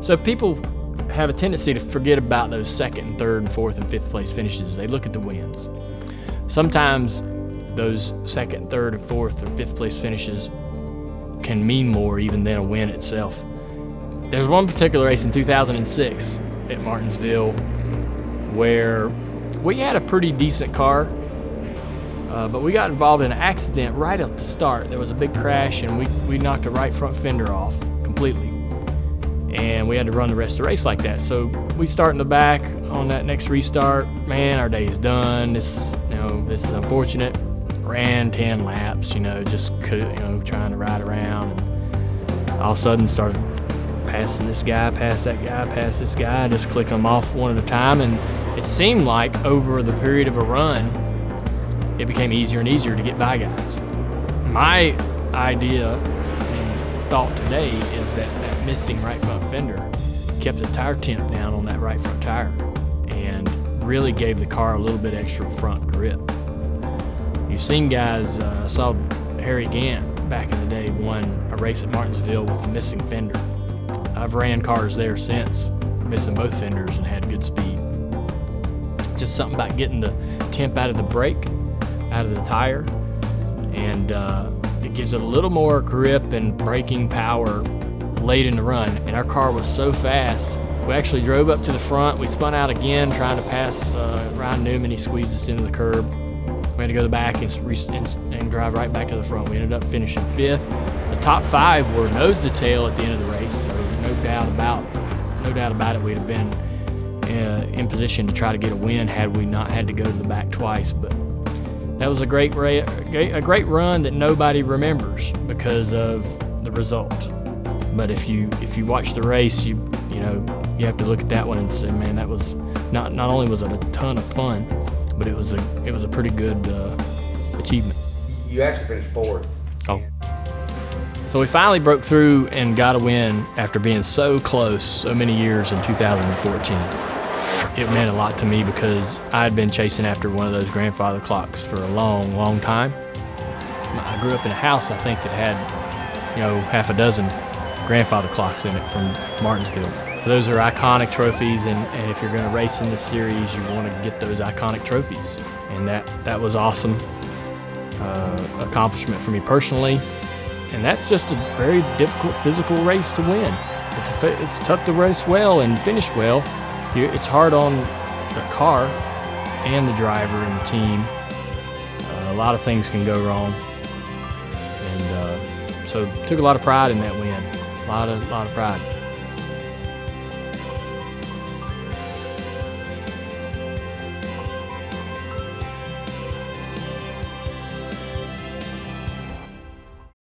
So people have a tendency to forget about those second and third and fourth and fifth place finishes. They look at the wins. Sometimes those second, third, and fourth or fifth place finishes can mean more even than a win itself. There's one particular race in 2006 at Martinsville where we had a pretty decent car, but we got involved in an accident right at the start. There was a big crash and we knocked the right front fender off completely. And we had to run the rest of the race like that. So we start in the back on that next restart. Man, our day is done. This is unfortunate. Ran 10 laps, just trying to ride around. And all of a sudden started passing this guy, pass that guy, pass this guy, just clicking them off one at a time. And it seemed like over the period of a run, it became easier and easier to get by guys. My idea and thought today is that missing right front fender kept the tire temp down on that right front tire and really gave the car a little bit extra front grip. You've seen guys, I saw Harry Gant back in the day won a race at Martinsville with a missing fender. I've ran cars there since, missing both fenders and had good speed. Just something about getting the temp out of the brake, out of the tire, and it gives it a little more grip and braking power late in the run. And our car was so fast, we actually drove up to the front. We spun out again trying to pass Ryan Newman. He squeezed us into the curb. We had to go to the back and drive right back to the front. We ended up finishing 5th. The top 5 were nose to tail at the end of the race, so no doubt about it, we'd have been in position to try to get a win had we not had to go to the back twice. But that was a great run that nobody remembers because of the result. But if you watch the race, you have to look at that one and say, man, that was not only was it a ton of fun, but it was a pretty good achievement. You actually finished 4th. Oh. So we finally broke through and got a win after being so close so many years in 2014. It meant a lot to me because I had been chasing after one of those grandfather clocks for a long, long time. I grew up in a house, I think, that had, half a dozen grandfather clocks in it from Martinsville. Those are iconic trophies, and if you're going to race in this series, you want to get those iconic trophies. And that was awesome accomplishment for me personally. And that's just a very difficult physical race to win. It's tough to race well and finish well. It's hard on the car and the driver and the team. A lot of things can go wrong. And so took a lot of pride in that win. A lot of pride.